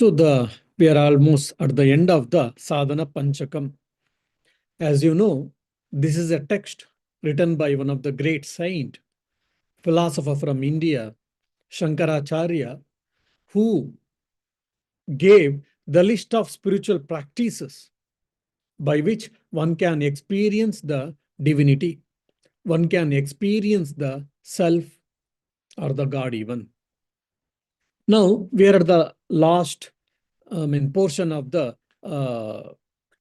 We are almost at the end of the Sadhana Panchakam. As you know, this is a text written by one of the great saint, philosopher from India, Shankaracharya, who gave the list of spiritual practices by which one can experience the divinity, one can experience the self or the God even. Now, we are at the last portion of the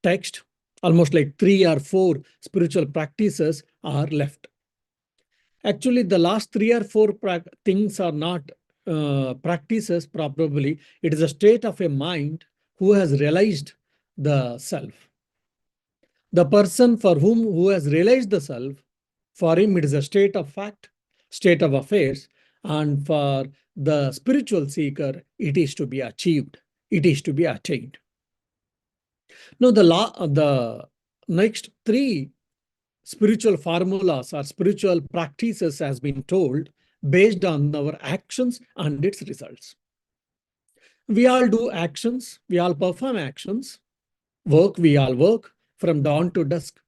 text. Almost like 3 or 4 spiritual practices are left. Actually, the last 3 or 4 things are not practices, probably. It is a state of a mind who has realized the self. The person who has realized the self, for him it is a state of fact, state of affairs, and for the spiritual seeker, it is to be achieved, it is to be attained. Now, the next 3 spiritual formulas or spiritual practices has been told based on our actions and its results. We all do actions, we all perform actions, work, we all work from dawn to dusk,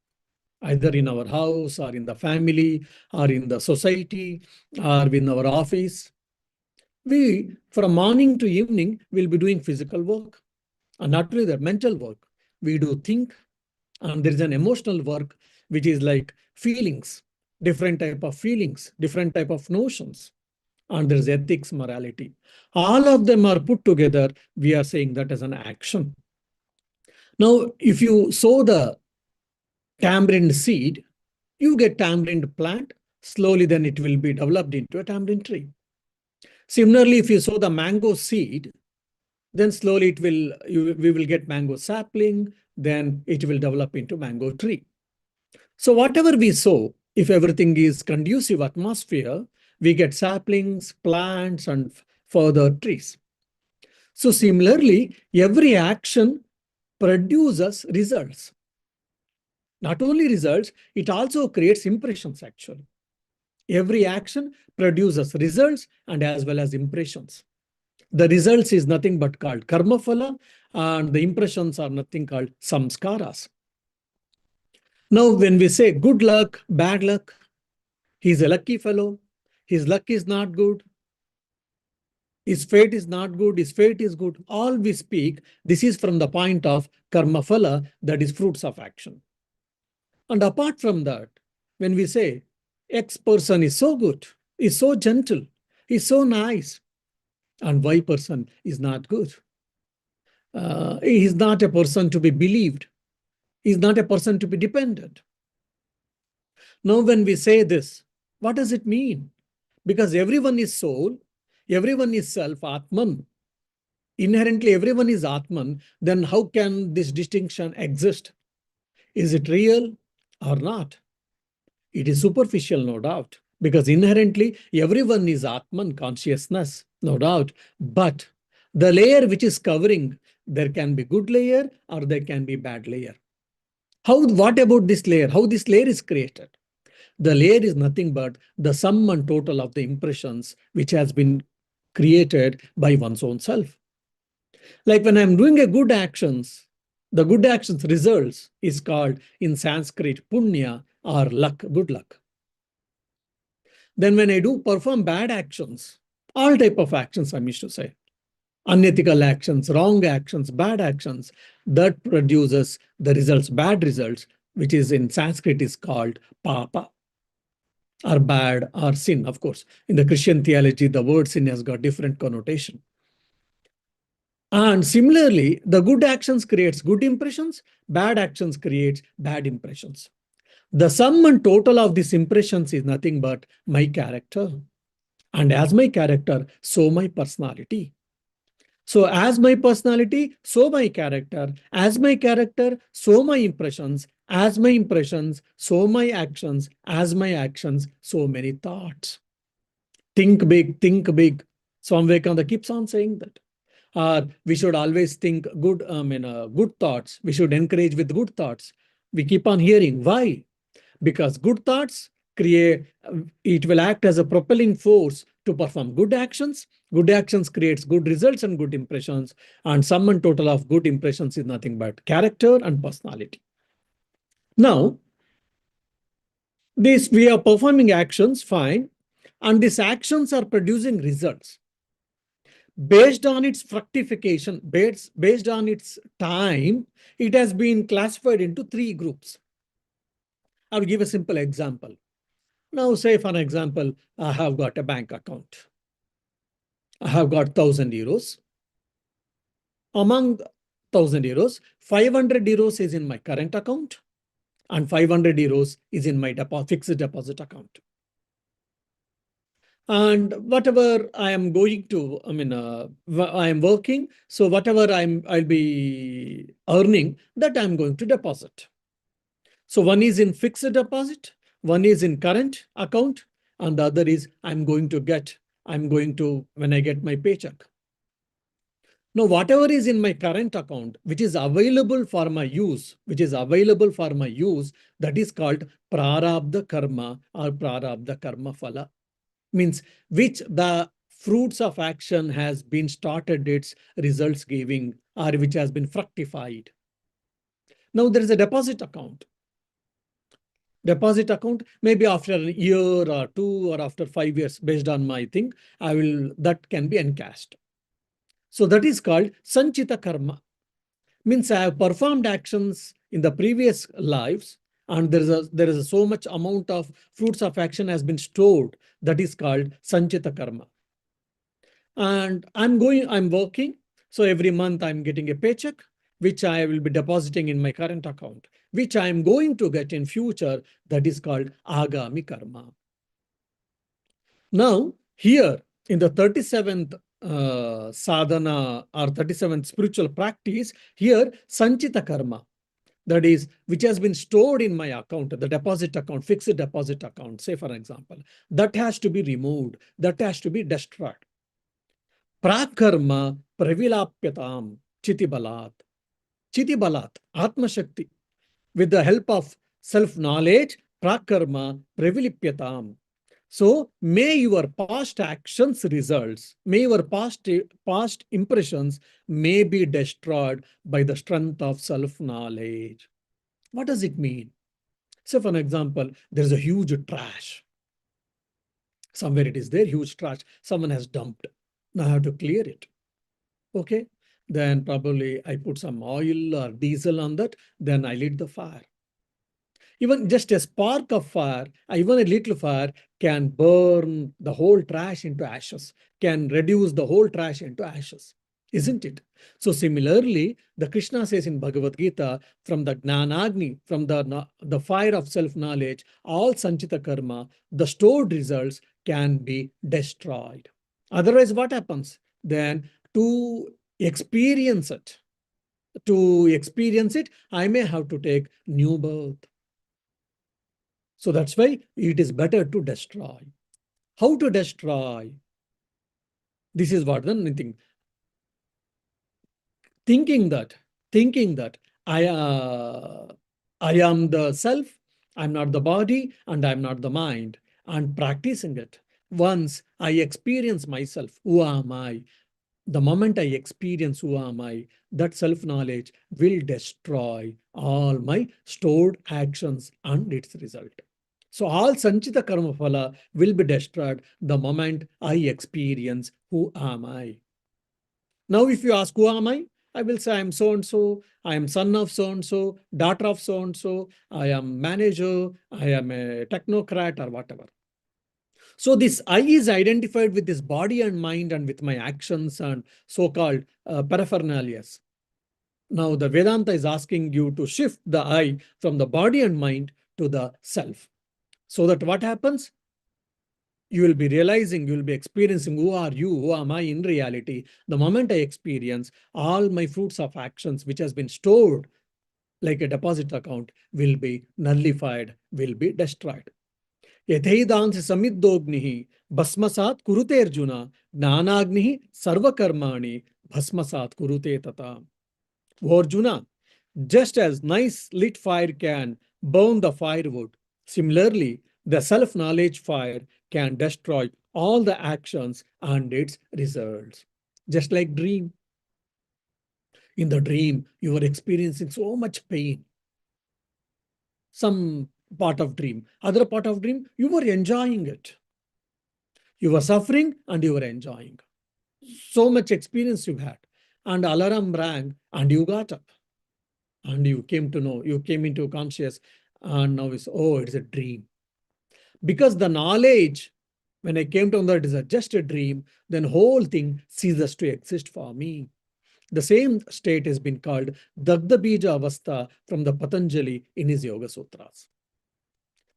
either in our house or in the family or in the society or in our office. We, from morning to evening, will be doing physical work. And not only that, mental work. We do think, and there is an emotional work, which is like feelings, different type of feelings, different type of notions. And there's ethics, morality. All of them are put together. We are saying that as an action. Now, if you sow the tamarind seed, you get tamarind plant. Slowly, then it will be developed into a tamarind tree. Similarly, if you sow the mango seed, then slowly we will get mango sapling, then it will develop into mango tree. So whatever we sow, if everything is conducive atmosphere, we get saplings, plants, and further trees. So similarly, every action produces results. Not only results, it also creates impressions actually. Every action produces results and as well as impressions. The results is nothing but called karma phala, and the impressions are nothing called samskaras. Now, when we say good luck, bad luck, he's a lucky fellow, his luck is not good, his fate is not good, his fate is good, all we speak, this is from the point of karma phala, that is fruits of action. And apart from that, when we say X person is so good, is so gentle, is so nice, and Y person is not good. He is not a person to be believed. He is not a person to be dependent. Now, when we say this, what does it mean? Because everyone is soul, everyone is self, Atman. Inherently, everyone is Atman. Then how can this distinction exist? Is it real or not? It is superficial, no doubt, because inherently everyone is Atman, consciousness, no doubt. But the layer which is covering, there can be good layer or there can be bad layer. What about this layer? How this layer is created? The layer is nothing but the sum and total of the impressions which has been created by one's own self. Like when I'm doing a good actions, the good actions results is called in Sanskrit punya or luck, good luck. Then when I do perform bad actions, all type of actions I wish to say, unethical actions, wrong actions, bad actions, that produces the results, bad results, which is in Sanskrit is called papa, or bad, or sin. Of course, in the Christian theology, the word sin has got different connotation. And similarly, the good actions creates good impressions, bad actions creates bad impressions. The sum and total of these impressions is nothing but my character. And as my character, so my personality. So as my personality, so my character. As my character, so my impressions. As my impressions, so my actions. As my actions, so many thoughts. Think big, think big. Swami Vivekananda keeps on saying that. We should always think good, good thoughts. We should encourage with good thoughts. We keep on hearing. Why? Because good thoughts it will act as a propelling force to perform good actions. Good actions creates good results and good impressions. And sum and total of good impressions is nothing but character and personality. Now, this we are performing actions, fine. And these actions are producing results. Based on its fructification, based on its time, it has been classified into three groups. I'll give a simple example. Now, say for an example, I have got a bank account. I have got 1,000 euros. Among 1,000 euros, 500 euros is in my current account and 500 euros is in my fixed deposit account. And whatever I am going to, I am working, so whatever I'll be earning, that I'm going to deposit. So one is in fixed deposit, one is in current account, and the other is when I get my paycheck. Now, whatever is in my current account, which is available for my use, that is called prarabdha karma or prarabdha karma phala. Means which the fruits of action has been started its results giving, or which has been fructified. Now there is a deposit account. Deposit account, maybe after a year or two or after 5 years, based on my thing, that can be encashed. So that is called sanchita karma. Means I have performed actions in the previous lives, and there is so much amount of fruits of action has been stored. That is called sanchita karma. And I'm working. So every month I'm getting a paycheck, which I will be depositing in my current account, which I'm going to get in future. That is called agami karma. Now, here in the 37th sadhana or 37th spiritual practice, here sanchita karma, that is, which has been stored in my account, the deposit account, fixed deposit account, say for example, that has to be removed, that has to be destroyed. Prakarma pravilapyatam chitibalat. Chitibalat, Atma Shakti. With the help of self-knowledge, prakarma pravilipyatam. So may your past actions results, may your past impressions may be destroyed by the strength of self-knowledge. What does it mean? So for an example, there's a huge trash. Somewhere it is there, huge trash. Someone has dumped. Now I have to clear it. Okay. Then probably I put some oil or diesel on that. Then I lit the fire. Even just a spark of fire, even a little fire can burn the whole trash into ashes, can reduce the whole trash into ashes, isn't it? So similarly, the Krishna says in Bhagavad Gita, from the Gnanagni, from the fire of self-knowledge, all sanchita karma, the stored results can be destroyed. Otherwise, what happens? Then to experience it, I may have to take new birth. So that's why it is better to destroy. How to destroy? This is what the thing. Thinking that I am the self, I'm not the body, and I'm not the mind, and practicing it. Once I experience myself, who am I? The moment I experience who am I, that self-knowledge will destroy all my stored actions and its result. So all sanchita karma phala will be destroyed the moment I experience who am I. Now, if you ask who am I will say I am so-and-so, I am son of so-and-so, daughter of so-and-so, I am manager, I am a technocrat or whatever. So this I is identified with this body and mind and with my actions and so-called paraphernalia. Now the Vedanta is asking you to shift the I from the body and mind to the self. So that what happens? You will be realizing, you will be experiencing who are you, who am I in reality. The moment I experience, all my fruits of actions which has been stored like a deposit account will be nullified, will be destroyed. यथैदांस समिद्धोग्निः भस्मसात् कुरुते अर्जुन ज्ञानाग्निः सर्वकर्माणि भस्मसात् कुरुते तथा. O Arjuna, just as nice lit fire can burn the firewood, similarly the self-knowledge fire can destroy all the actions and its results. Just like dream. In the dream, you are experiencing so much pain. Some part of dream, other part of dream, you were enjoying it. You were suffering and you were enjoying. So much experience you had. And alarm rang and you got up. And you came to know, you came into conscious, and now it's, oh, it's a dream. Because the knowledge, when I came to know that it is just a dream, then whole thing ceases to exist for me. The same state has been called Dagda Bija Avastha from the Patanjali in his Yoga Sutras.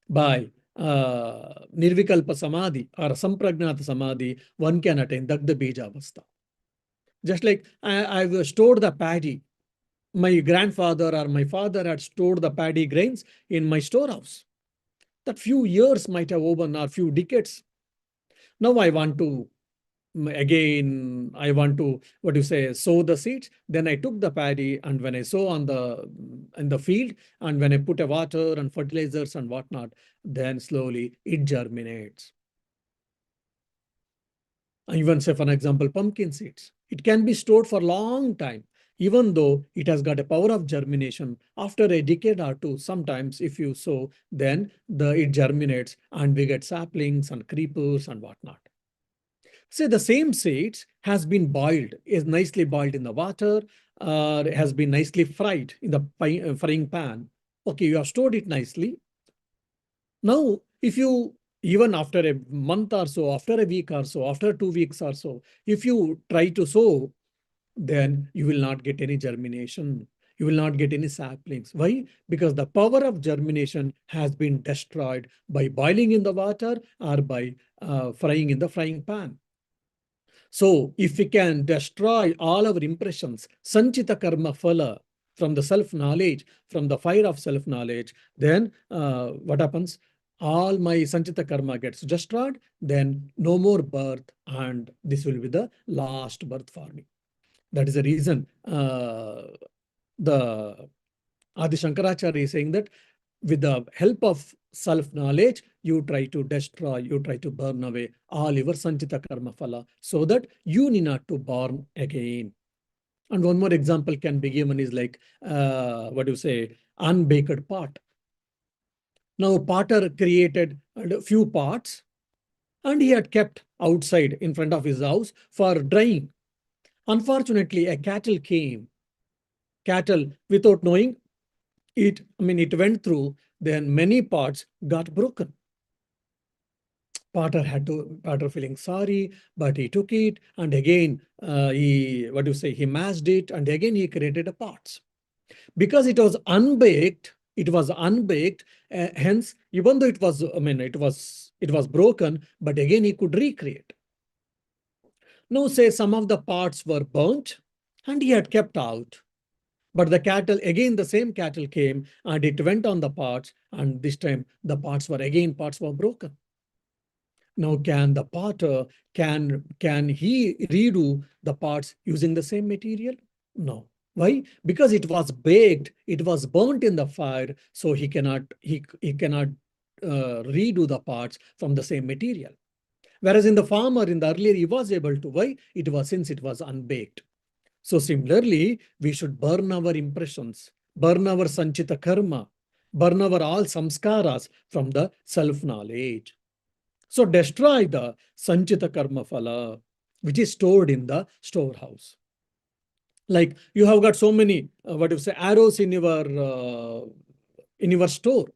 By Nirvikalpa Samadhi or Sampragnata Samadhi, one can attain Dagda Bija Avastha. Just like I've stored the paddy. My grandfather or my father had stored the paddy grains in my storehouse. That few years might have over, or few decades. Now I want to, again, I want to, what do you say, sow the seeds. Then I took the paddy, and when I sow in the field, and when I put a water and fertilizers and whatnot, then slowly it germinates. Even say, for an example, pumpkin seeds. It can be stored for a long time, even though it has got a power of germination. After a decade or two, sometimes if you sow, then it germinates and we get saplings and creepers and whatnot. Say the same seeds has been boiled, is nicely boiled in the water, has been nicely fried in the frying pan. Okay, you have stored it nicely. Now, if you, even after a month or so, after a week or so, after 2 weeks or so, if you try to sow, then you will not get any germination. You will not get any saplings. Why? Because the power of germination has been destroyed by boiling in the water or by frying in the frying pan. So if we can destroy all our impressions, sanchita karma phala, from the self-knowledge, from the fire of self-knowledge, then what happens? All my sanchita karma gets destroyed, then no more birth, and this will be the last birth for me. That is the reason the Adi Shankaracharya is saying that with the help of self-knowledge, you try to destroy, you try to burn away all your sanchita karma phala, so that you need not to born again. And one more example can be given is like, what do you say, unbaked pot. Now, potter created a few pots, and he had kept outside in front of his house for drying. Unfortunately, a cattle came. Cattle, without knowing, it went through, then many parts got broken. Potter feeling sorry, but he took it, and again he mashed it, and again he created a parts. Because it was unbaked, hence, even though it was broken, but again he could recreate. Now say some of the parts were burnt and he had kept out. But the same cattle came and it went on the parts, and this time the parts were broken. Now can the potter, can he redo the parts using the same material? No. Why? Because it was baked, it was burnt in the fire, so he cannot redo the parts from the same material. Whereas in the farmer, in the earlier, he was able to. Why? Since it was unbaked. So similarly, we should burn our impressions, burn our sanchita karma, burn our all samskaras from the self-knowledge. So destroy the sanchita karma phala, which is stored in the storehouse. Like you have got so many, arrows in your store.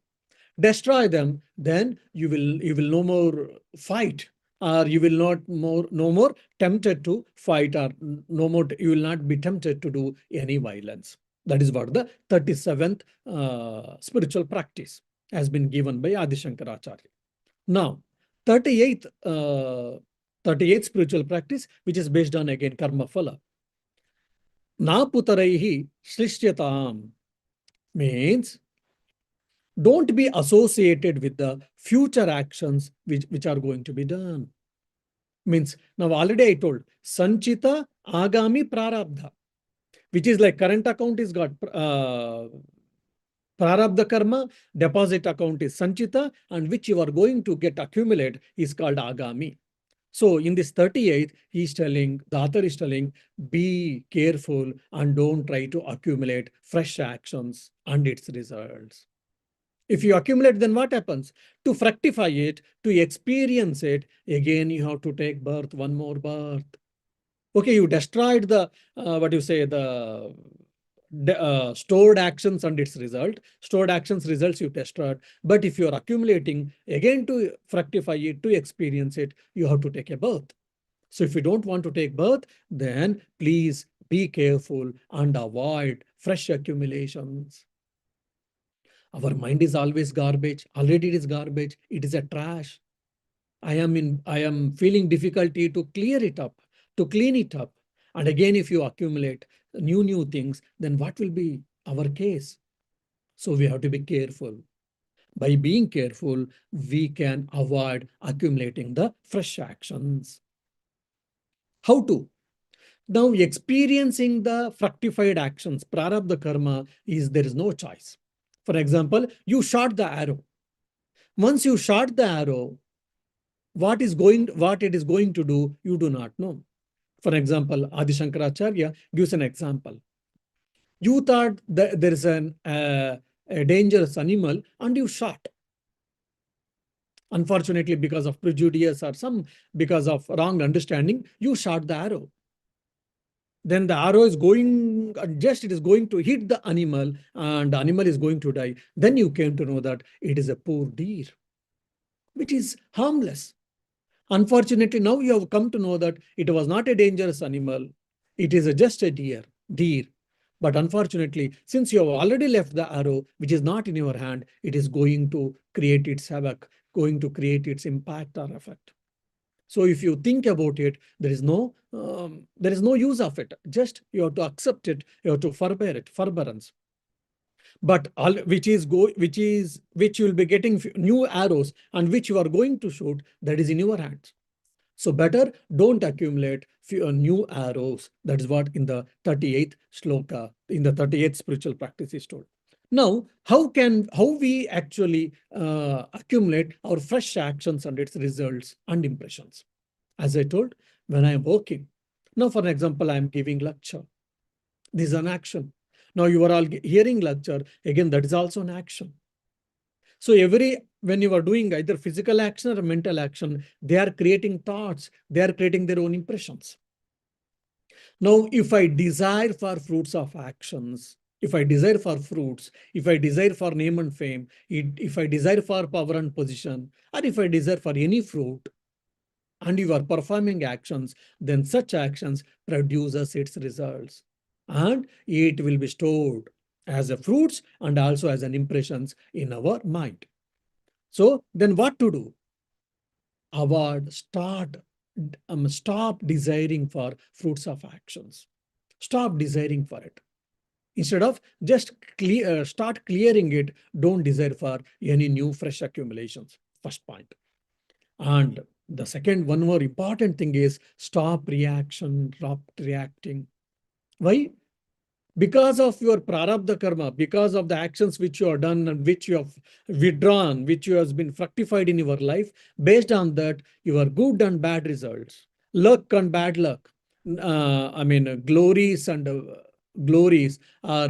Destroy them, then you will no more fight, or you will no more tempted to fight, or you will not be tempted to do any violence. That is what the 37th spiritual practice has been given by Adi Shankaracharya. Now, 38th spiritual practice, which is based on again karma phala. Na putaraihi shlishyatam means don't be associated with the future actions which are going to be done. Means now already I told sanchita agami prarabdha, which is like current account is got prarabdha karma, deposit account is sanchita, and which you are going to get accumulate is called agami. So in this 38th, the author is telling, be careful and don't try to accumulate fresh actions and its results. If you accumulate, then what happens? To fructify it, to experience it, again you have to take birth, one more birth. Okay, you destroyed the, stored actions and its result. Stored actions results you destroyed. But if you are accumulating, again to fructify it, to experience it, you have to take a birth. So if you don't want to take birth, then please be careful and avoid fresh accumulations. Our mind is always garbage. Already it is garbage. It is a trash. I am feeling difficulty to clear it up, to clean it up. And again, if you accumulate new things, then what will be our case? So we have to be careful. By being careful, we can avoid accumulating the fresh actions. How to? Now, experiencing the fructified actions, prarabdha karma, there is no choice. For example, you shot the arrow. Once you shot the arrow, what it is going to do, you do not know. For example, Adi Shankaracharya gives an example. You thought that there is a dangerous animal and you shot. Unfortunately, because of prejudice or because of wrong understanding, you shot the arrow. Then the arrow is going, it is going to hit the animal and the animal is going to die. Then you came to know that it is a poor deer, which is harmless. Unfortunately, now you have come to know that it was not a dangerous animal. It is just a deer. But unfortunately, since you have already left the arrow, which is not in your hand, it is going to create its havoc, going to create its impact or effect. So if you think about it, there is no use of it. Just you have to accept it. You have to forbear it, forbearance. But which you will be getting new arrows and which you are going to shoot, that is in your hands. So better don't accumulate new arrows. That is what in the 38th shloka, in the 38th spiritual practice is told. Now, how we actually accumulate our fresh actions and its results and impressions? As I told, when I am working. Now, for example, I am giving lecture. This is an action. Now you are all hearing lecture. Again, that is also an action. So when you are doing either physical action or mental action, they are creating thoughts. They are creating their own impressions. Now, if I desire for fruits of actions, if I desire for fruits, if I desire for name and fame, if I desire for power and position, or if I desire for any fruit, and you are performing actions, then such actions produces its results. And it will be stored as a fruits and also as an impressions in our mind. So then what to do? Stop desiring for fruits of actions. Stop desiring for it. Instead of just start clearing it, don't desire for any new fresh accumulations. First point. And the second, one more important thing is stop reacting. Why? Because of your prarabdha karma, because of the actions which you have done and which you have withdrawn, which you has been fructified in your life, based on that, your good and bad results, luck and bad luck, glories and glories, or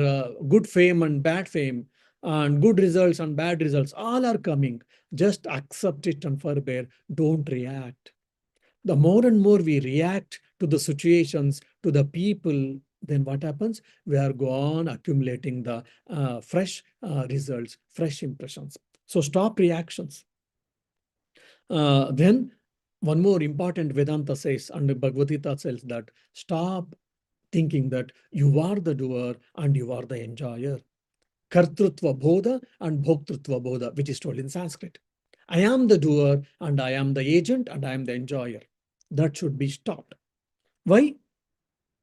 good fame and bad fame, and good results and bad results, all are coming. Just accept it and forbear. Don't react. The more and more we react to the situations, to the people, then what happens? We are gone accumulating the fresh results, fresh impressions. So stop reactions. Then one more important Vedanta says, and Bhagavad Gita says that stop thinking that you are the doer and you are the enjoyer. Kartrutva bodha and bhoktrutva bodha, which is told in Sanskrit. I am the doer and I am the agent and I am the enjoyer. That should be stopped. Why?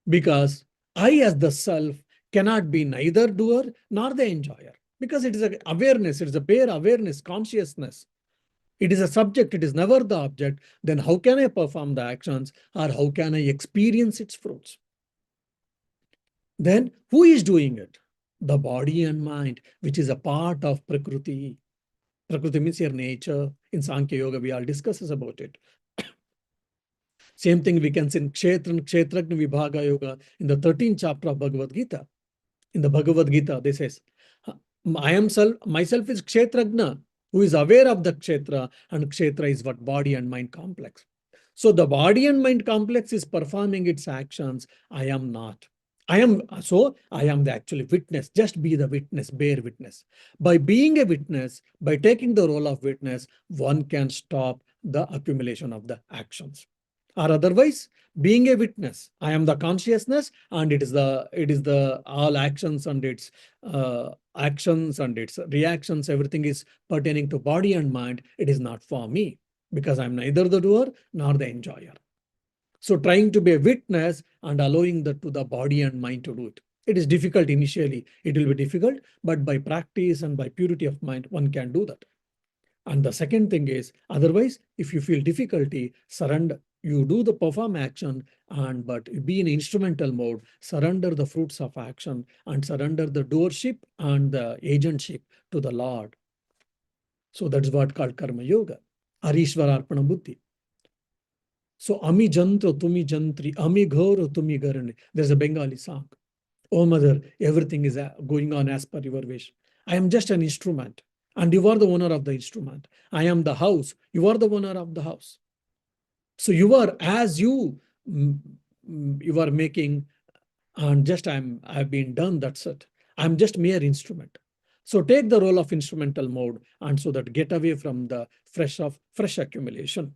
Because I as the self cannot be neither doer nor the enjoyer. Because it is an awareness, it is a bare awareness, consciousness. It is a subject, it is never the object. Then how can I perform the actions or how can I experience its fruits? Then who is doing it? The body and mind, which is a part of Prakriti. Prakriti means your nature. In Sankhya Yoga, we all discusses about it. Same thing we can see in Kshetra and Kshetragna Vibhaga Yoga in the 13th chapter of Bhagavad Gita. In the Bhagavad Gita, they says, myself is Kshetragna, who is aware of the Kshetra, and Kshetra is what? Body and mind complex. So the body and mind complex is performing its actions. I am not. I am the actual witness. Just be the witness, bear witness. By being a witness, by taking the role of witness, one can stop the accumulation of the actions. Or otherwise, being a witness, I am the consciousness, and it is the all actions and its reactions, everything is pertaining to body and mind. It is not for me, because I'm neither the doer nor the enjoyer. So trying to be a witness and allowing that to the body and mind to do it. It is difficult initially. It will be difficult, but by practice and by purity of mind, one can do that. And the second thing is, otherwise, if you feel difficulty, surrender. You do the perform action, but be in instrumental mode, surrender the fruits of action, and surrender the doership and the agentship to the Lord. So that's what called Karma Yoga, Arishwara Arpana Buddhi. So Ami Jantra Tumi Jantri, Ami Ghoro Tumi Garane. There's a Bengali song. Oh mother, everything is going on as per your wish. I am just an instrument, and you are the owner of the instrument. I am the house, you are the owner of the house. So you are, as you are making, and just I've been done, that's it. I'm just mere instrument. So take the role of instrumental mode, and so that get away from the fresh accumulation.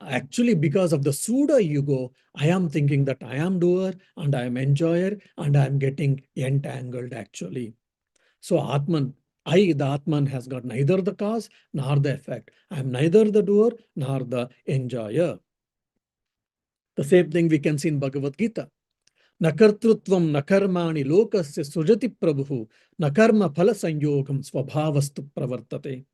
Actually, because of the pseudo ego, I am thinking that I am doer and I am enjoyer, and I am getting entangled actually. So Atman, the Atman, has got neither the cause nor the effect. I am neither the doer nor the enjoyer. The same thing we can see in Bhagavad Gita. Nakartrutvam nakarmani lokasya sujati prabhu nakarma phala sanyogam svabhavastu pravartate.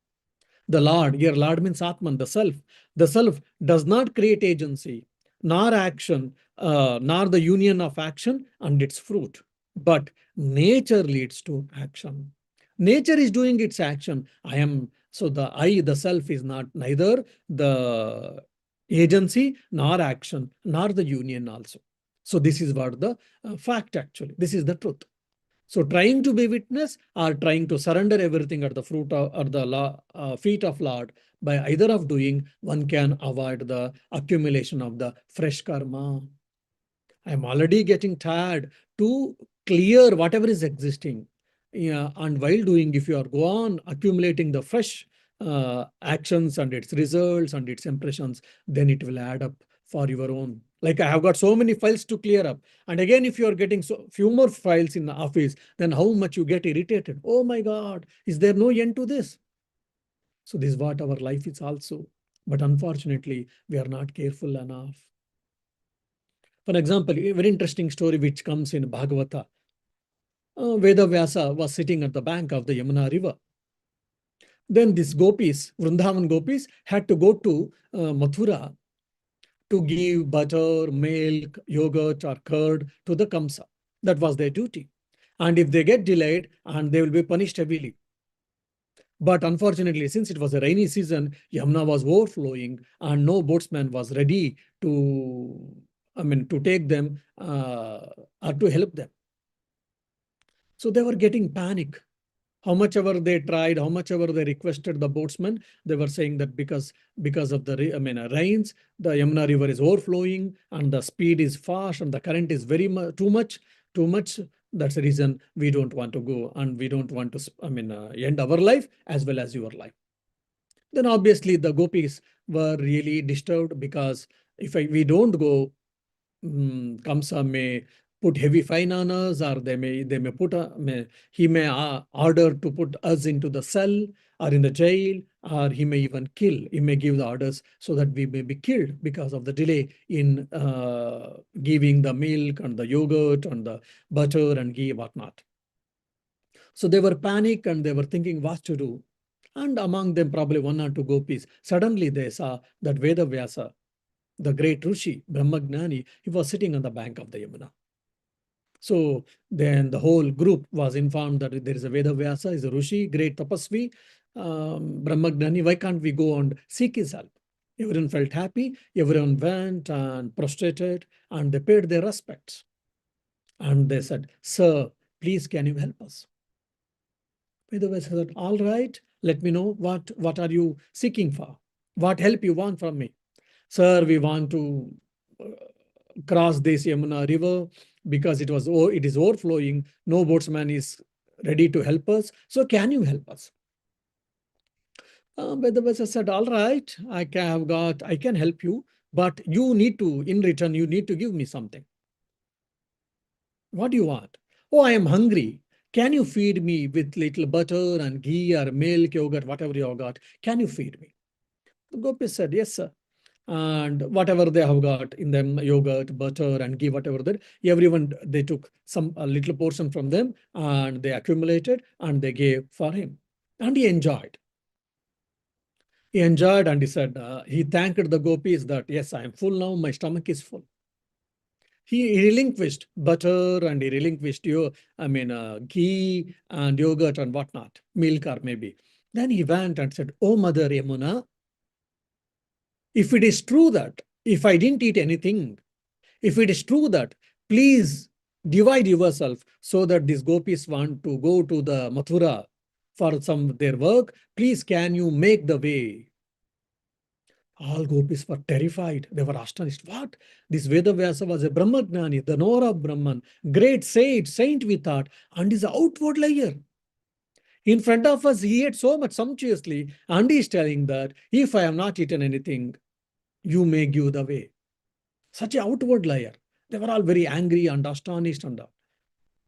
The Lord, here Lord means Atman, the self. The self does not create agency, nor action, nor the union of action and its fruit. But nature leads to action. Nature is doing its action. The self is not neither the agency, nor action, nor the union also. So this is what the fact actually. This is the truth. So trying to be witness or trying to surrender everything at the feet of Lord, by either of doing, one can avoid the accumulation of the fresh karma. I'm already getting tired to clear whatever is existing. Yeah, and while doing, if you are go on accumulating the fresh actions and its results and its impressions, then it will add up for your own. Like I have got so many files to clear up. And again, if you are getting so few more files in the office, then how much you get irritated. Oh my God, is there no end to this? So this is what our life is also. But unfortunately, we are not careful enough. For example, a very interesting story which comes in Bhagavata. Vedavyasa was sitting at the bank of the Yamuna river. Then these gopis, Vrindavan gopis, had to go to Mathura to give butter, milk, yogurt, or curd to the Kamsa. That was their duty. And if they get delayed, and they will be punished heavily. But unfortunately, since it was a rainy season, Yamuna was overflowing, and no boatsman was ready to take them or to help them. So they were getting panic. How much ever they tried, how much ever they requested the boatsmen, they were saying that because of the rains, the Yamuna river is overflowing and the speed is fast and the current is very too much. That's the reason we don't want to go, and we don't want to end our life as well as your life. Then obviously the gopis were really disturbed, because if we don't go, Kamsa may put heavy fine on us, or they may put he may order to put us into the cell or in the jail, or he may even kill. He may give the orders so that we may be killed because of the delay in giving the milk and the yogurt and the butter and ghee, whatnot. So they were panicked and they were thinking what to do. And among them, probably one or two gopis, suddenly they saw that Vedavyasa, the great Rishi, Brahmagnani, he was sitting on the bank of the Yamuna. So then the whole group was informed that there is a Vedavyasa, is a Rishi, great tapasvi, Brahmagnani, why can't we go and seek his help? Everyone felt happy. Everyone went and prostrated and they paid their respects. And they said, "Sir, please, can you help us?" Vidura said, "All right, let me know what are you seeking for? What help you want from me?" "Sir, we want to uh, cross this Yamuna river because it is overflowing. No boatsman is ready to help us. So can you help us?" Vedavasa said, "All right, I can help you, but in return, you need to give me something." "What do you want?" "Oh, I am hungry. Can you feed me with little butter and ghee or milk, yogurt, whatever you have got? Can you feed me?" The Gopi said, "Yes, sir." And whatever they have got in them, yogurt, butter, and ghee, whatever that, everyone, they took a little portion from them and they accumulated and they gave for him. And he enjoyed. He enjoyed and he said, he thanked the gopis that, "Yes, I am full now, my stomach is full." He relinquished butter and he relinquished ghee and yogurt and whatnot, milk or maybe. Then he went and said, "Oh, Mother Yamuna, if it is true that if I didn't eat anything, if it is true that, please divide yourself so that these gopis want to go to the Mathura for some their work. Please, can you make the way?" All gopis were terrified. They were astonished. What? This Vedavyasa was a Brahmagnani, the knower of Brahman, great saint we thought, and is an outward liar. In front of us, he ate so much sumptuously, and he is telling that if I have not eaten anything, you may give the way. Such an outward liar. They were all very angry and astonished and all.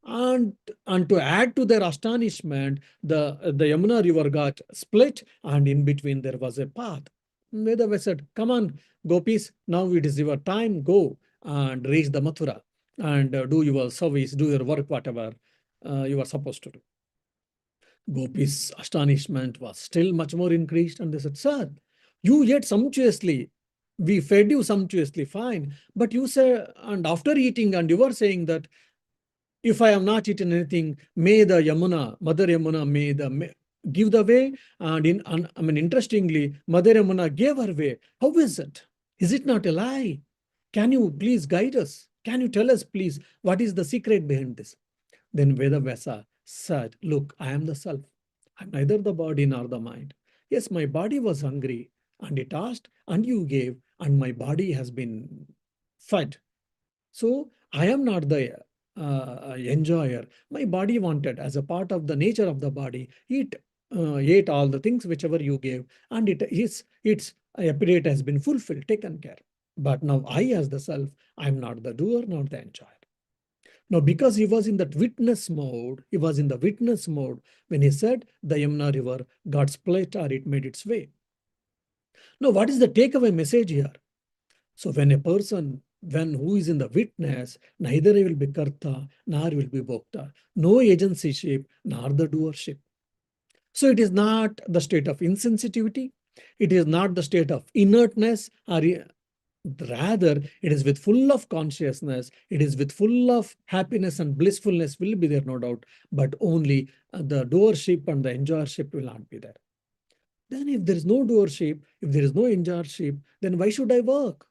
And, and to add to their astonishment, the Yamuna river got split, and in between there was a path. Vedava said, "Come on, gopis, now it is your time. Go and reach the Mathura and do your service, do your work, whatever you are supposed to do." Gopis' astonishment was still much more increased, and they said, "Sir, you ate sumptuously. We fed you sumptuously, fine. But you say, and after eating, and you were saying that if I have not eaten anything, may the Yamuna, Mother Yamuna, give the way." And interestingly, Mother Yamuna gave her way. How is it? Is it not a lie? Can you please guide us? Can you tell us, please, what is the secret behind this? Then Vedavyasa said, "Look, I am the self. I'm neither the body nor the mind. Yes, my body was hungry, and it asked, and you gave, and my body has been fed. So I am not the enjoyer. My body wanted, as a part of the nature of the body, it ate all the things whichever you gave, and its appetite has been fulfilled, taken care. But now I, as the self, I am not the doer nor the enjoyer." Now, because he was in that witness mode, he was in the witness mode when he said the Yamuna river got split or it made its way. Now, what is the takeaway message here? So when a person, when who is in the witness, neither he will be karta nor will be bhokta, no agencyship nor the doership. So it is not the state of insensitivity, it is not the state of inertness, or rather it is with full of consciousness, it is with full of happiness and blissfulness will be there, no doubt, but only the doership and the enjoyership will not be there. Then if there is no doership, if there is no enjoyership, then why should I work?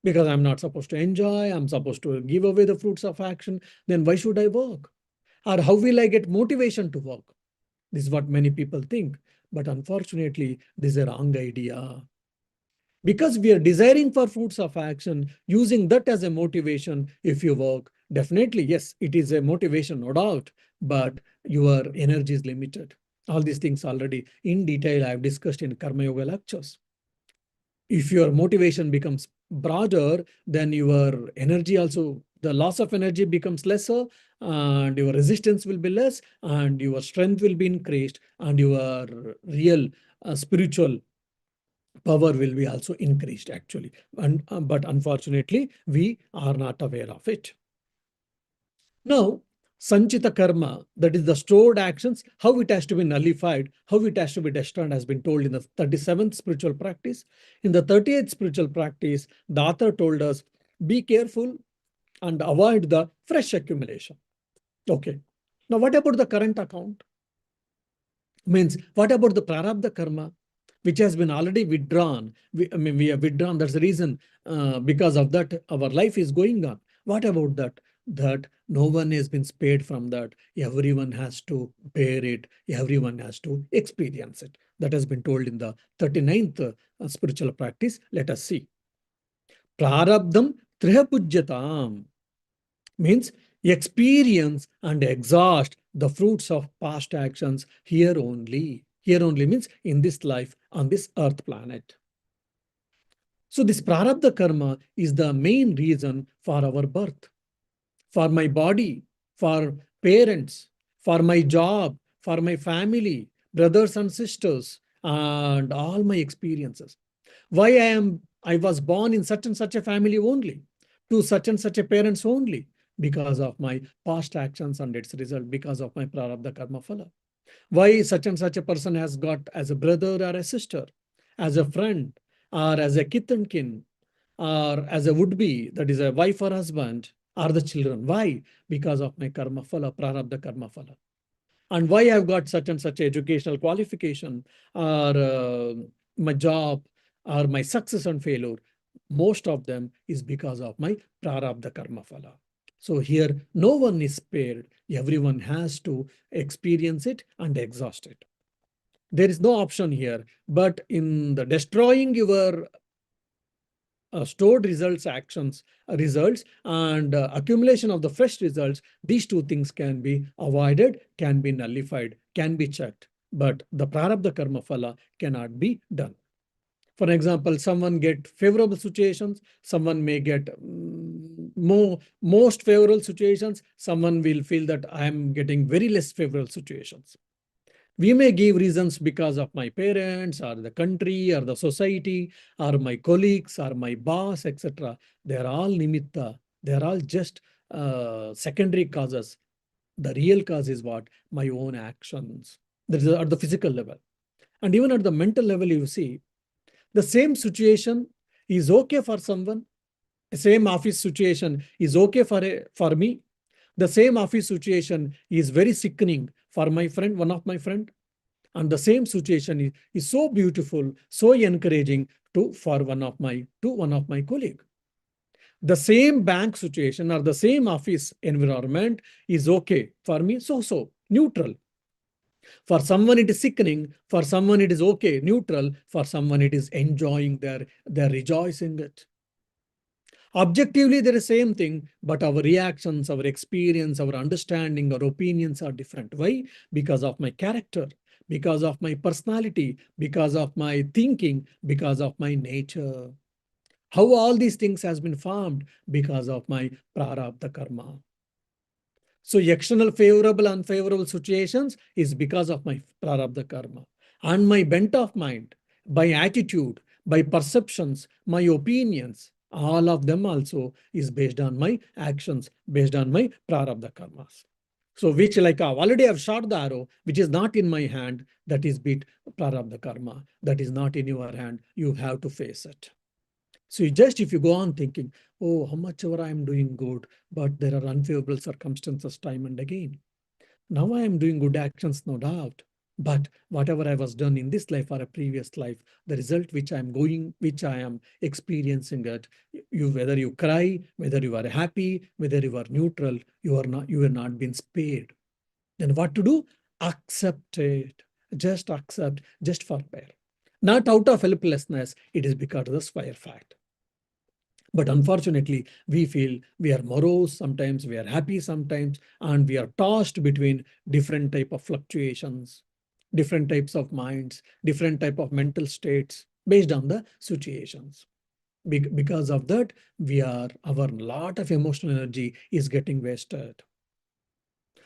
Because I'm not supposed to enjoy, I'm supposed to give away the fruits of action, then why should I work? Or how will I get motivation to work? This is what many people think. But unfortunately, this is a wrong idea. Because we are desiring for fruits of action, using that as a motivation, if you work, definitely, yes, it is a motivation, no doubt, but your energy is limited. All these things already in detail I have discussed in Karma Yoga lectures. If your motivation becomes broader, then your energy also, the loss of energy becomes lesser, and your resistance will be less, and your strength will be increased, and your real spiritual power will be also increased actually. But unfortunately, we are not aware of it. Now, Sanchita karma, that is the stored actions, how it has to be nullified, how it has to be destroyed, has been told in the 37th spiritual practice. In the 38th spiritual practice, the author told us, be careful and avoid the fresh accumulation. Okay. Now, what about the current account? Means, what about the prarabdha karma? which has been already withdrawn. We have withdrawn. That's the reason. Because of that, our life is going on. What about that? That no one has been spared from that. Everyone has to bear it. Everyone has to experience it. That has been told in the 39th spiritual practice. Let us see. Prarabdham trihapujyatam means experience and exhaust the fruits of past actions here only. Here only means in this life on this earth planet. So this prarabdha karma is the main reason for our birth, for my body, for parents, for my job, for my family, brothers and sisters, and all my experiences. Why I was born in such and such a family only, to such and such a parents only, because of my past actions and its result, because of my prarabdha karma phala. Why such and such a person has got as a brother or a sister, as a friend, or as a kith and kin, or as a would-be, that is a wife or husband, or the children. Why? Because of my karma phala, prarabdha karma phala. And why I've got such and such educational qualification, or my job, or my success and failure. Most of them is because of my prarabdha karma phala. So here, no one is spared. Everyone has to experience it and exhaust it. There is no option here. But in the destroying your stored results, actions, results, and accumulation of the fresh results, these two things can be avoided, can be nullified, can be checked. But the prarabdha karma phala cannot be done. For example, someone get favorable situations, someone may get most favorable situations, someone will feel that I am getting very less favorable situations. We may give reasons because of my parents or the country or the society or my colleagues or my boss, etc. They're all nimitta. They're all just secondary causes. The real cause is what? My own actions. That is at the physical level. And even at the mental level, you see, the same situation is okay for someone. The same office situation is okay for me. The same office situation is very sickening for my friend, one of my friend. And the same situation is so beautiful, so encouraging for one of my colleague. The same bank situation or the same office environment is okay for me, so neutral. For someone it is sickening, for someone it is okay, neutral, for someone it is enjoying, they're rejoicing it. Objectively, they're the same thing, but our reactions, our experience, our understanding, our opinions are different. Why? Because of my character, because of my personality, because of my thinking, because of my nature. How all these things has been formed? Because of my prarabdha karma. So external favorable, unfavorable situations is because of my prarabdha karma. And my bent of mind, by attitude, by perceptions, my opinions, all of them also is based on my actions, based on my prarabdha karmas. So which like already I've shot the arrow, which is not in my hand, that is beat prarabdha karma. That is not in your hand. You have to face it. So if you go on thinking, oh, how much ever I am doing good, but there are unfavorable circumstances time and again. Now I am doing good actions, no doubt. But whatever I was done in this life or a previous life, the result which which I am experiencing it, whether you cry, whether you are happy, whether you are neutral, you are not been spared. Then what to do? Accept it. Just accept, just forbear. Not out of helplessness, it is because of the square fact. But unfortunately, we feel we are morose sometimes, we are happy sometimes, and we are tossed between different type of fluctuations, different types of minds, different type of mental states based on the situations. Because of that, our lot of emotional energy is getting wasted.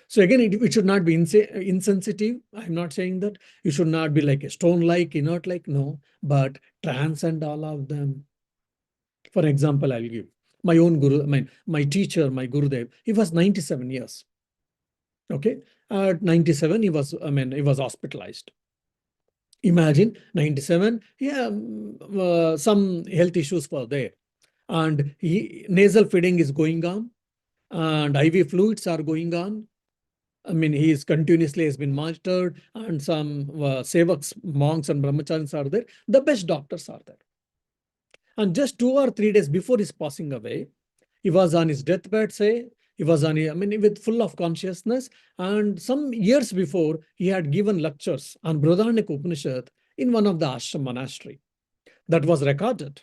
So again, it should not be insensitive. I'm not saying that. You should not be like a stone-like, inert like, no, but transcend all of them. For example, I'll give my own guru, my teacher, my Gurudev, he was 97 years. Okay. At 97, he was hospitalized. Imagine 97, yeah, some health issues were there. And nasal feeding is going on, and IV fluids are going on. I mean, he is continuously has been monitored, and some sevaks, monks and brahmacharis are there. The best doctors are there. And just 2 or 3 days before his passing away, he was on his deathbed, say, he was on, I mean, with full of consciousness. And some years before, he had given lectures on Brihadaranyaka Upanishad in one of the ashram monastery. That was recorded.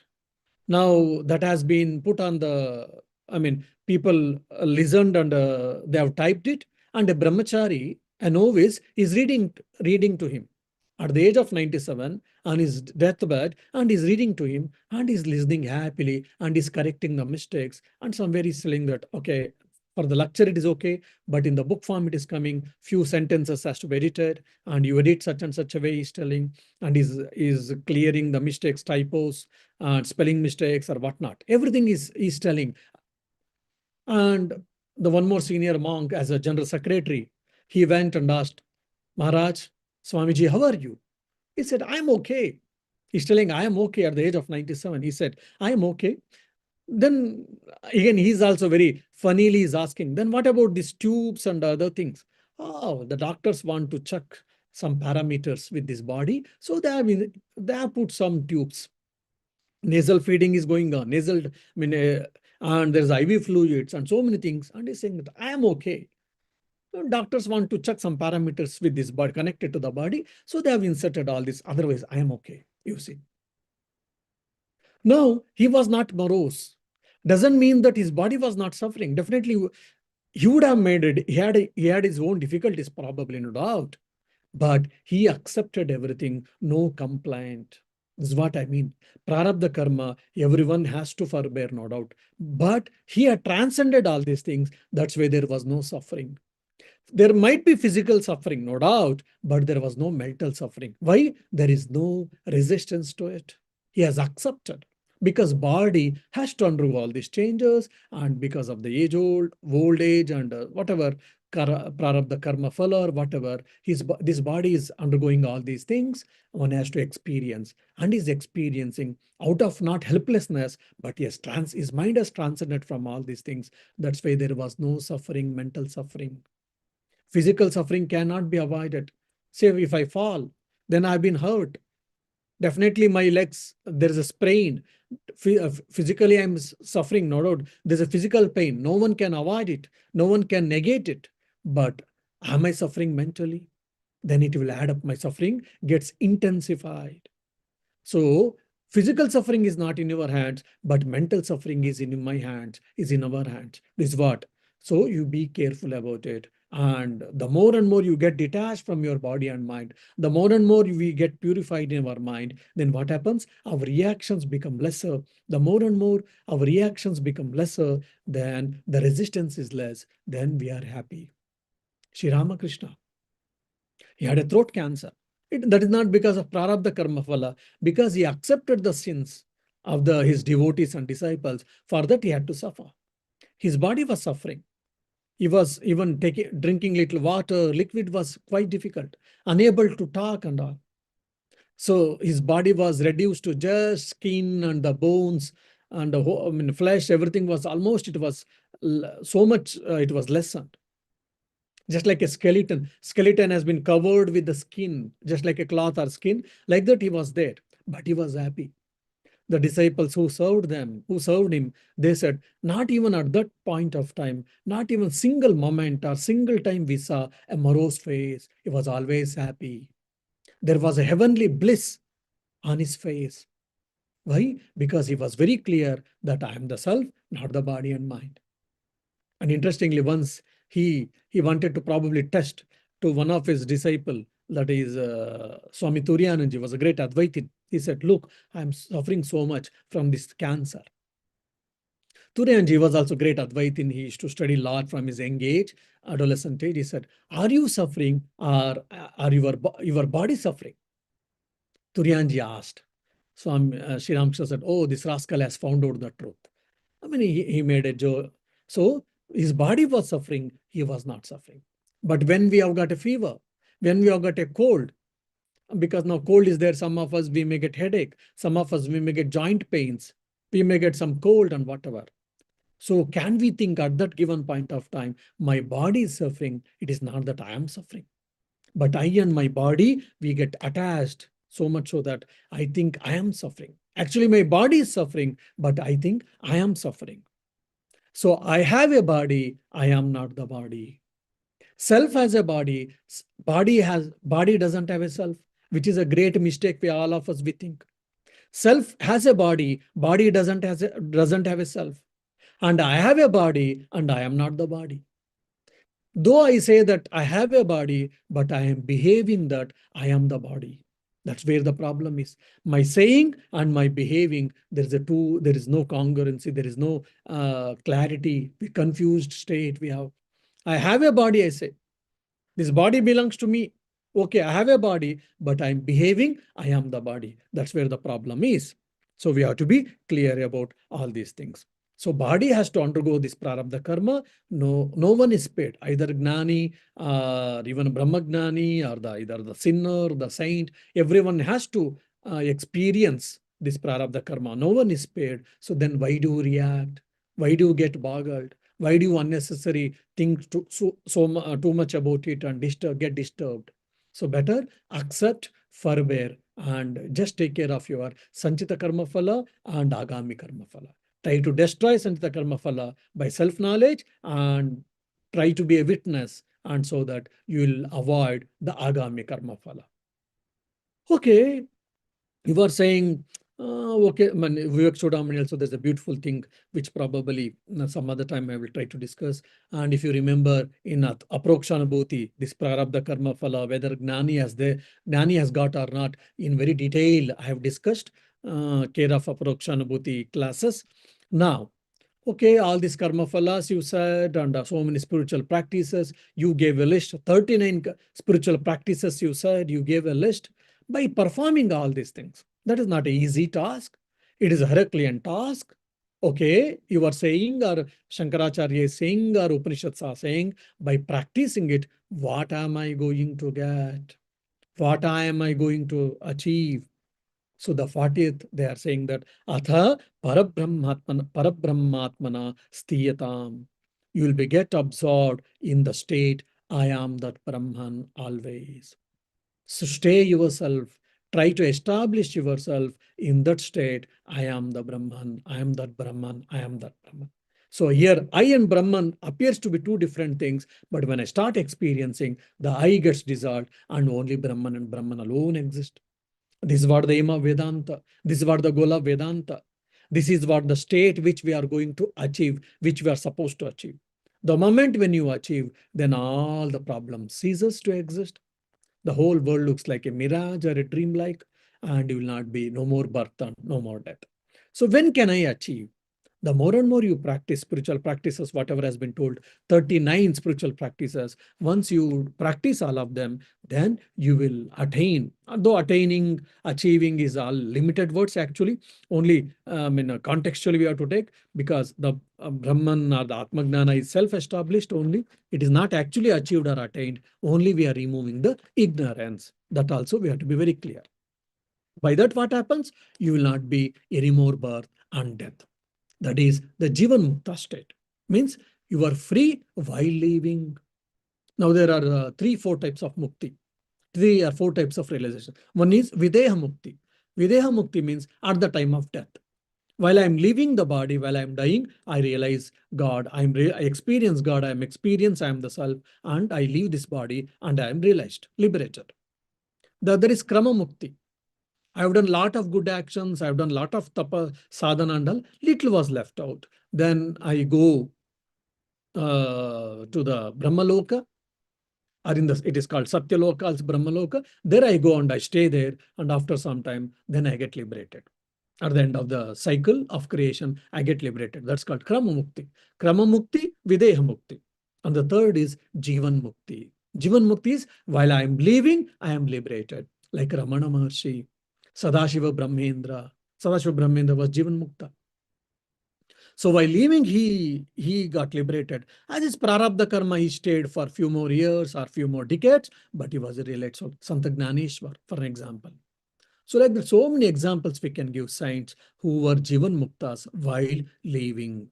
Now that has been put on the, I mean, people listened and they have typed it, and a brahmachari, a novice, is reading to him at the age of 97 on his deathbed, and is reading to him, and is listening happily, and is correcting the mistakes. And somewhere is telling that, okay, for the lecture it is okay, but in the book form it is coming, few sentences has to be edited, and you edit such and such a way, he's telling, and is clearing the mistakes, typos, and spelling mistakes or whatnot. Everything is telling. And the one more senior monk, as a general secretary, he went and asked, Maharaj, Swamiji, how are you? He said, I'm okay. He's telling, I am okay at the age of 97. He said, I am okay. Then again, he's also very funnily is asking, then what about these tubes and other things? Oh, the doctors want to check some parameters with this body. So they have put some tubes. Nasal feeding is going on. And there's IV fluids and so many things. And he's saying that I am okay. Doctors want to check some parameters with this body connected to the body. So they have inserted all this. Otherwise, I am okay. You see. No, he was not morose. Doesn't mean that his body was not suffering. Definitely, he would have made it. He had his own difficulties, probably, no doubt. But he accepted everything, no complaint. This is what I mean. Prarabdha karma, everyone has to forbear, no doubt. But he had transcended all these things. That's why there was no suffering. There might be physical suffering, no doubt, but there was no mental suffering. Why? There is no resistance to it. He has accepted, because body has to undergo all these changes, and because of the old age, and whatever prarabdha karma phala or whatever, this body is undergoing all these things. One has to experience, and is experiencing out of not helplessness, but yes, his mind has transcended from all these things. That's why there was no suffering, mental suffering. Physical suffering cannot be avoided. Say if I fall, then I've been hurt. Definitely my legs, there is a sprain. Physically, I'm suffering, no doubt. There's a physical pain. No one can avoid it. No one can negate it. But am I suffering mentally? Then it will add up. My suffering gets intensified. So physical suffering is not in your hands, but mental suffering is in my hands, is in our hands. This is what. So you be careful about it. And the more and more you get detached from your body and mind, the more and more we get purified in our mind, then what happens? Our reactions become lesser. The more and more our reactions become lesser, then the resistance is less, then we are happy. Sri Ramakrishna, he had a throat cancer. That is not because of prarabdha karma phala, because he accepted the sins of his devotees and disciples. For that, he had to suffer. His body was suffering. He was even drinking little water, liquid was quite difficult, unable to talk and all. So his body was reduced to just skin and the bones and the flesh. Everything was almost, it was so much, it was lessened. Just like a skeleton. Skeleton has been covered with the skin, just like a cloth or skin. Like that, he was there, but he was happy. The disciples who served him, they said, not even at that point of time, not even single moment or single time we saw a morose face. He was always happy. There was a heavenly bliss on his face. Why? Because he was very clear that I am the self, not the body and mind. And interestingly, once he wanted to probably test to one of his disciple, that is Swami Turiyananji, was a great Advaitin. He said, look, I'm suffering so much from this cancer. Turiyananji was also great Advaitin. He used to study lot from his young age, adolescent age. He said, are you suffering, or are your body suffering? Turiyananji asked. Swami Sri Ramakrishna said, oh, this rascal has found out the truth. I mean, he made a joke. So his body was suffering, he was not suffering. But when we have got a fever, when we have got a cold, because now cold is there, some of us, we may get headache. Some of us, we may get joint pains. We may get some cold and whatever. So can we think at that given point of time, my body is suffering? It is not that I am suffering. But I and my body, we get attached so much so that I think I am suffering. Actually, my body is suffering, but I think I am suffering. So I have a body, I am not the body. Self has a body, body doesn't have a self, which is a great mistake we all of us we think. Self has a body, body doesn't have a self. And I have a body, and I am not the body. Though I say that I have a body, but I am behaving that I am the body. That's where the problem is. My saying and my behaving, there is no congruency, there is no clarity, the confused state we have. I have a body, I say. This body belongs to me. Okay, I have a body, but I'm behaving, I am the body. That's where the problem is. So we have to be clear about all these things. So body has to undergo this prarabdha karma. No one is paid. Either gnani, or even brahmagnani, or either the sinner, the saint. Everyone has to experience this prarabdha karma. No one is paid. So then why do you react? Why do you get boggled? Why do you unnecessary think too much about it and get disturbed? So better accept, forbear, and just take care of your sanchita karma phala and agami karma phala. Try to destroy sanchita karma phala by self-knowledge and try to be a witness, and so that you will avoid the agami karma phala. Okay, you were saying, okay, Vivek Chodamani also, there's a beautiful thing which probably some other time I will try to discuss. And if you remember in Aprokshanabhuti, this Prarabdha Karma Phala, whether Gnani has got or not, in very detail, I have discussed care of Aprokshanabhuti classes. Now, okay, all these karma phalas you said, and so many spiritual practices. You gave a list, 39 spiritual practices you said, you gave a list. By performing all these things, that is not an easy task. It is a Herculean task. Okay, you are saying, or Shankaracharya is saying, or Upanishads are saying, by practicing it, what am I going to get? What am I going to achieve? So the 40th, they are saying that Atha Parabrahmatmana Stiyatam. You will be get absorbed in the state, I am that Brahman always. So stay yourself, try to establish yourself in that state, I am the Brahman, I am that Brahman, I am that Brahman. So here, I and Brahman appears to be two different things, but when I start experiencing, the I gets dissolved and only Brahman and Brahman alone exist. This is what the aim of Vedanta. This is what the goal of Vedanta. This is what the state which we are going to achieve, which we are supposed to achieve. The moment when you achieve, then all the problems ceases to exist. The whole world looks like a mirage or a dream like, and you will not be no more birth and no more death. So when can I achieve? The more and more you practice spiritual practices, whatever has been told, 39 spiritual practices, once you practice all of them, then you will attain. Though attaining, achieving is all limited words actually, only contextually we have to take, because the Brahman or the Atmagnana is self-established only. It is not actually achieved or attained, only we are removing the ignorance. That also we have to be very clear. By that what happens? You will not be any more birth and death. That is the Jivan Mukta state. Means you are free while living. Now there are 3-4 types of mukti. 3 or 4 types of realization. One is Videha Mukti. Videha Mukti means at the time of death. While I am leaving the body, while I am dying, I realize God. I experience God. I am the self, and I leave this body, and I am realized, liberated. The other is Krama Mukti. I have done a lot of good actions. I have done a lot of tapa, sadhana and all. Little was left out. Then I go to the Brahmaloka, or it is called Satyaloka, also Brahmaloka. There I go and I stay there. And after some time, then I get liberated. At the end of the cycle of creation, I get liberated. That's called Krama Mukti. Krama Mukti, Videha Mukti. And the third is Jivan Mukti. Jivan Mukti is while I am living, I am liberated. Like Ramana Maharshi, Sadashiva Brahmendra. Sadashiva Brahmendra was Jivan Mukta. So while leaving, he got liberated. As his prarabdha karma, he stayed for a few more years or few more decades, but he was related. So Santa Gnaneshwar, for an example. So like that, so many examples we can give saints who were Jivan Muktas while leaving.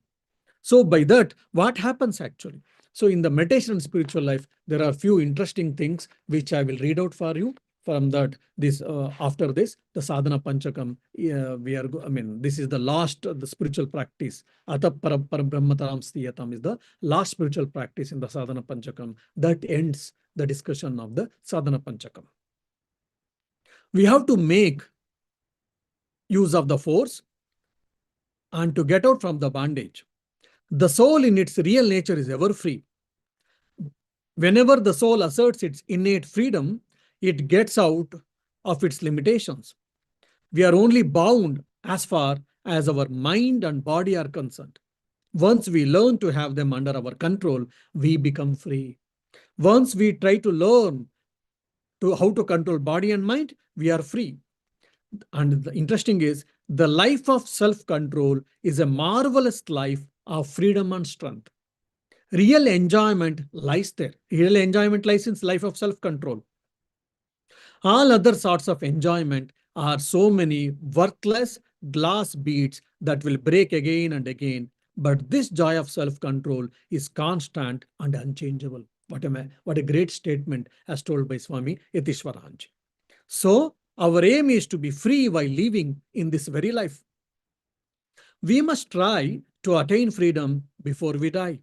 So by that, what happens actually? So in the meditation and spiritual life, there are few interesting things which I will read out for you from that. This after this, the sadhana panchakam. I mean, this is the last the spiritual practice. Ata parabrahmataram stiyatam is the last spiritual practice in the sadhana panchakam that ends the discussion of the sadhana panchakam. We have to make use of the force and to get out from the bondage. The soul in its real nature is ever free. Whenever the soul asserts its innate freedom, it gets out of its limitations. We are only bound as far as our mind and body are concerned. Once we learn to have them under our control, we become free. Once we try to learn how to control body and mind, we are free. And the interesting is, the life of self-control is a marvelous life of freedom and strength. Real enjoyment lies there. Real enjoyment lies in life of self-control. All other sorts of enjoyment are so many worthless glass beads that will break again and again. But this joy of self-control is constant and unchangeable. What a great statement as told by Swami Yatishwaranji. So our aim is to be free while living in this very life. We must try to attain freedom before we die.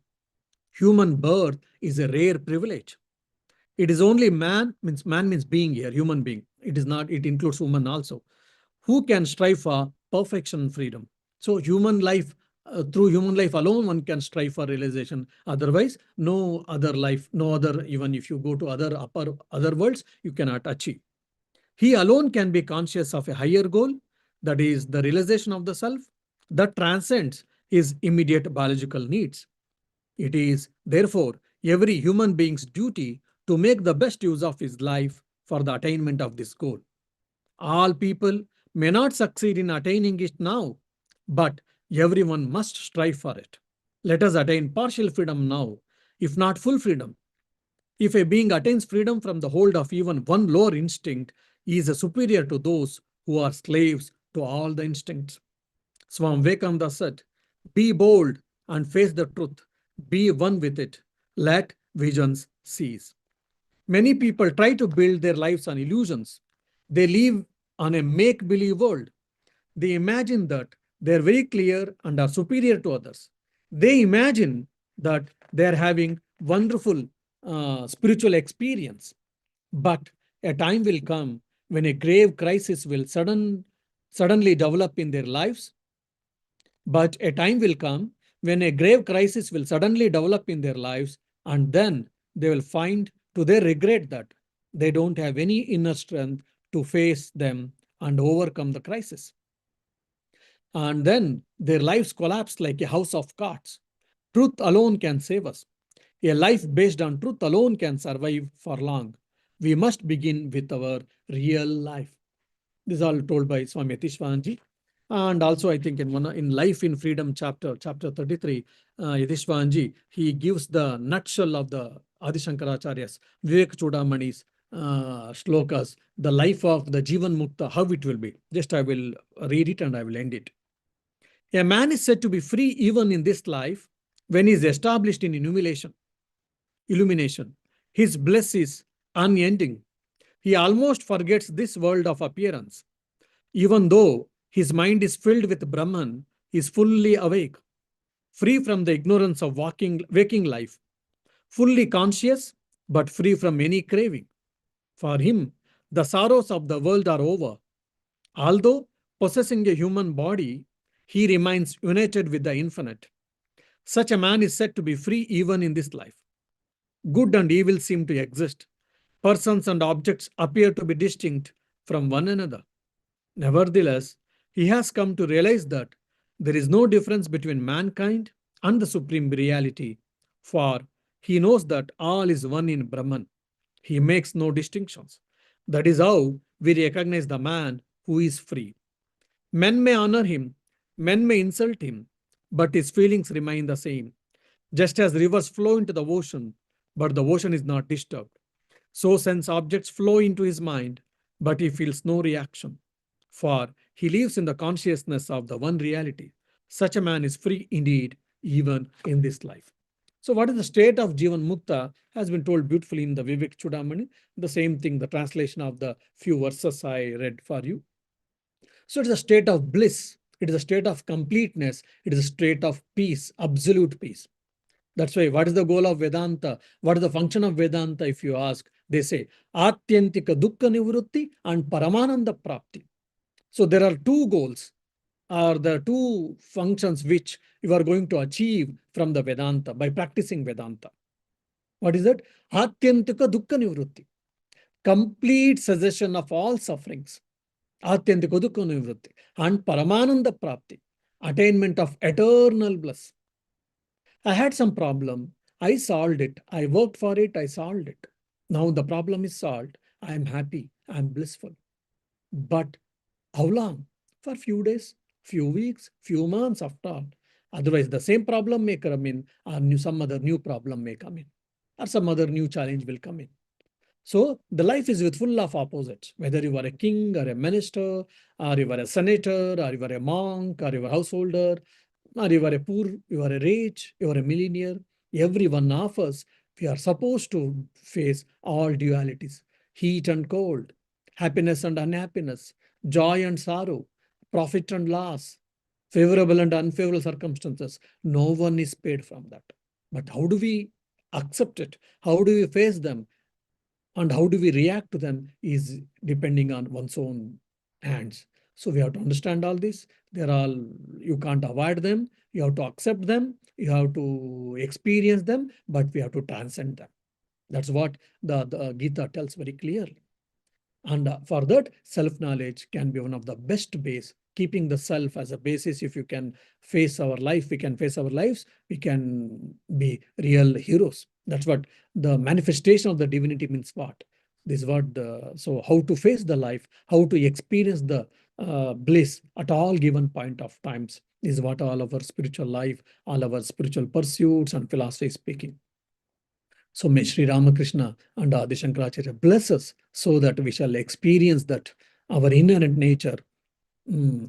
Human birth is a rare privilege. It is only man means being here, human being. It is not, it includes woman also, who can strive for perfection and freedom. So human life, through human life alone, one can strive for realization. Otherwise, no other life, no other, even if you go to other worlds, you cannot achieve. He alone can be conscious of a higher goal, that is the realization of the self, that transcends his immediate biological needs. It is, therefore, every human being's duty to make the best use of his life for the attainment of this goal. All people may not succeed in attaining it now, but everyone must strive for it. Let us attain partial freedom now, if not full freedom. If a being attains freedom from the hold of even one lower instinct, he is superior to those who are slaves to all the instincts. Swami Vivekananda said, "Be bold and face the truth. Be one with it. Let visions cease." Many people try to build their lives on illusions. They live on a make-believe world. They imagine that they're very clear and are superior to others. They imagine that they're having wonderful spiritual experience. But a time will come when a grave crisis will suddenly develop in their lives. But a time will come when a grave crisis will suddenly develop in their lives, and then they will find to their regret that they don't have any inner strength to face them and overcome the crisis. And then their lives collapse like a house of cards. Truth alone can save us. A life based on truth alone can survive for long. We must begin with our real life. This is all told by Swami Yatishwaranji. And also, I think in Life in Freedom chapter 33, Yatishwaranji, he gives the nutshell of the Adi Shankaracharya's Vivek Chudamani's shlokas, the life of the Jivan Mukta, how it will be. Just I will read it and I will end it. A man is said to be free even in this life when he is established in illumination. His bliss is unending. He almost forgets this world of appearance. Even though his mind is filled with Brahman, he is fully awake, free from the ignorance of waking life, fully conscious, but free from any craving. For him, the sorrows of the world are over. Although possessing a human body, he remains united with the infinite. Such a man is said to be free even in this life. Good and evil seem to exist. Persons and objects appear to be distinct from one another. Nevertheless, he has come to realize that there is no difference between mankind and the supreme reality, for he knows that all is one in Brahman. He makes no distinctions. That is how we recognize the man who is free. Men may honor him, men may insult him, but his feelings remain the same. Just as rivers flow into the ocean, but the ocean is not disturbed, so sense objects flow into his mind, but he feels no reaction, for he lives in the consciousness of the one reality. Such a man is free indeed, even in this life. So what is the state of Jivan Mukta has been told beautifully in the Vivek Chudamani. The same thing, the translation of the few verses I read for you. So it is a state of bliss. It is a state of completeness. It is a state of peace, absolute peace. That's why, what is the goal of Vedanta? What is the function of Vedanta? If you ask, they say, Atyantika Dukkha Nivrutti and Paramananda Prapti. So there are two goals, or the two functions which you are going to achieve from the Vedanta by practicing Vedanta. What is it? Atyantika Dukkha Nivrutti, complete cessation of all sufferings. Atyantika Dukkha Nivrutti and Paramananda Prapti, attainment of eternal bliss. I had some problem. I solved it. I worked for it. I solved it. Now the problem is solved. I am happy. I am blissful. But how long? For few days, few weeks, few months after all. Otherwise, the same problem may come in, or some other new problem may come in, or some other new challenge will come in. So the life is with full of opposites, whether you are a king or a minister, or you are a senator, or you are a monk, or you are a householder, or you are a poor, you are a rich, you are a millionaire. Every one of us, we are supposed to face all dualities, heat and cold, happiness and unhappiness, joy and sorrow, profit and loss, favorable and unfavorable circumstances. No one is spared from that. But how do we accept it? How do we face them? And how do we react to them is depending on one's own hands. So we have to understand all this. They're all, you can't avoid them. You have to accept them. You have to experience them, but we have to transcend them. That's what the Gita tells very clearly. And for that, self-knowledge can be one of the best base. Keeping the self as a basis, if you can face our life, we can face our lives, we can be real heroes. That's what the manifestation of the divinity means. What? This is what so how to face the life, how to experience the bliss at all given point of times is what all of our spiritual life, all our spiritual pursuits and philosophy is speaking. So may Sri Ramakrishna and Adi Shankaracharya bless us so that we shall experience that our inherent nature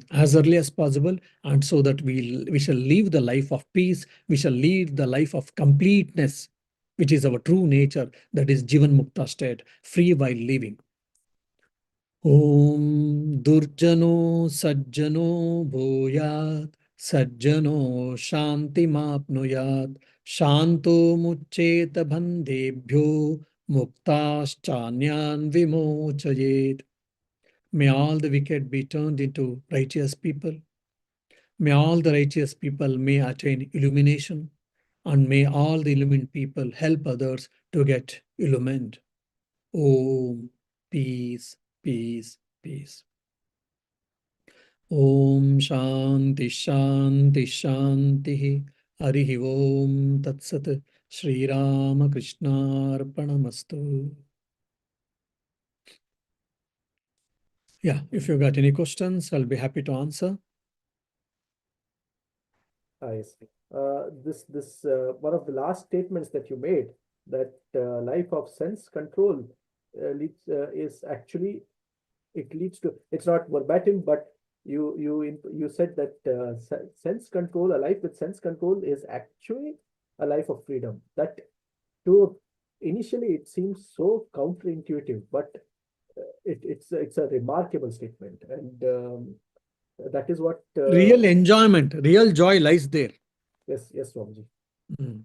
as early as possible, and so that we shall live the life of peace, we shall live the life of completeness, which is our true nature, that is Jivan Mukta state, free while living. Om Durjano Sajjano Bhuyat Sajjano Shanti Mapnuyat Shanto Mucceta Bandebhyo Muktaschanyan Vimochayet. May all the wicked be turned into righteous people. May all the righteous people may attain illumination, and may all the illumined people help others to get illumined. Om Peace, Peace, Peace. Om Shanti Shanti Shanti. Harihi Om Tat Sat. Shri Ramakrishna Arpanamastu. Yeah, if you got any questions, I'll be happy to answer. Yes. This one of the last statements that you made, that life of sense control is actually, it leads to, it's not verbatim, but you said that sense control, a life with sense control is actually a life of freedom. That to initially it seems so counterintuitive, but it's a remarkable statement, and that is what Real enjoyment, real joy lies there. yes, Swamiji. Mm.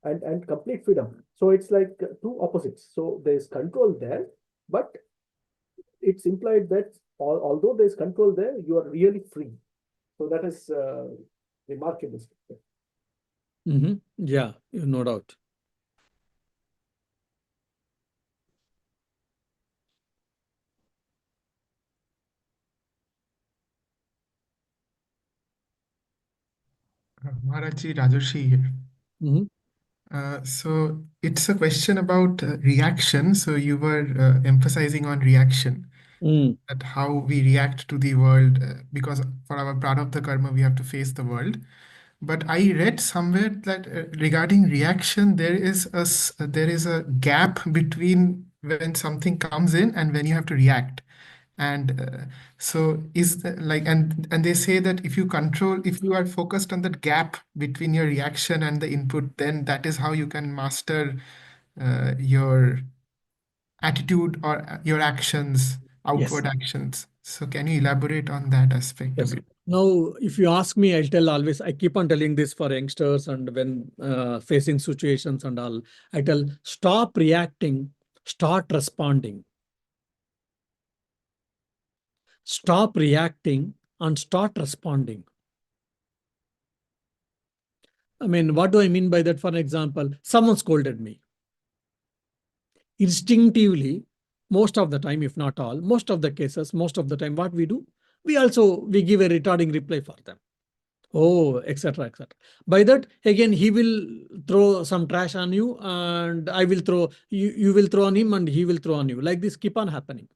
And complete freedom. So it's like two opposites. So there's control there, but it's implied that although there's control there, you are really free. So that is remarkable. Yeah, no doubt. Maharaji Rajarshi here. So it's a question about reaction. So you were emphasizing on reaction, that how we react to the world, because for our prarabdha karma, we have to face the world. But I read somewhere that regarding reaction, there is a gap between when something comes in and when you have to react. And so is the, like, and they say that if you are focused on that gap between your reaction and the input, then that is how you can master your attitude or your actions, outward actions. So can you elaborate on that aspect a Yes. bit? Now, if you ask me, I'll tell always, I keep on telling this for youngsters and when facing situations and all, I tell, stop reacting, start responding. Stop reacting and start responding. I mean, what do I mean by that? For example, someone scolded me. Instinctively, most of the time, if not all, most of the cases, most of the time, what we do, we give a retarding reply for them. Oh, etc., etc. By that, again, he will throw some trash on you, and I will throw you will throw on him, and he will throw on you. Like this, keep on happening.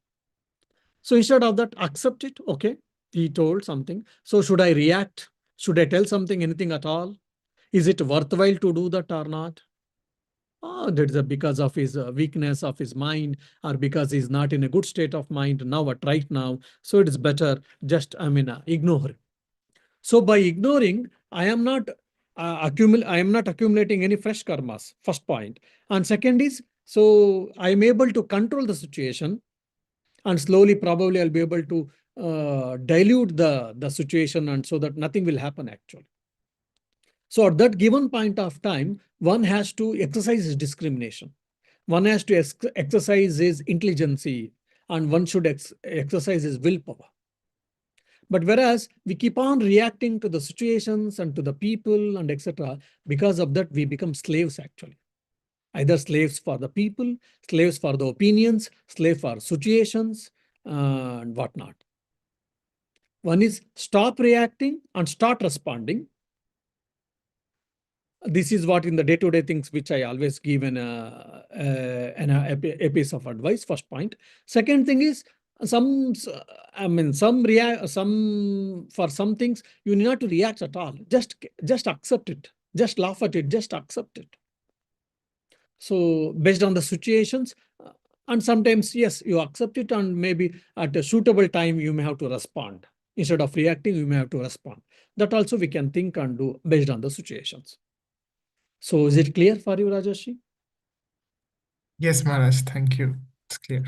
So instead of that, accept it. Okay, he told something. So should I react? Should I tell something, anything at all? Is it worthwhile to do that or not? Oh, that is because of his weakness of his mind, or because he's not in a good state of mind now at right now. So it is better just, ignore him. So by ignoring, I am not accumulating any fresh karmas. First point, and second is, so I am able to control the situation, and slowly probably I'll be able to dilute the situation, and so that nothing will happen actually. So at that given point of time, one has to exercise his discrimination. One has to exercise his intelligence, and one should exercise his willpower. But whereas we keep on reacting to the situations and to the people and etc., because of that, we become slaves actually. Either slaves for the people, slaves for the opinions, slave for situations, and whatnot. One is stop reacting and start responding. This is what in the day-to-day things which I always give a piece of advice. First point. Second thing is some for some things you need not to react at all. Just accept it. Just laugh at it. Just accept it. So based on the situations, and sometimes yes, you accept it, and maybe at a suitable time you may have to respond. Instead of reacting, you may have to respond. That also we can think and do based on the situations. So is it clear for you, Rajarshi? Yes, Maharaj, thank you. It's clear.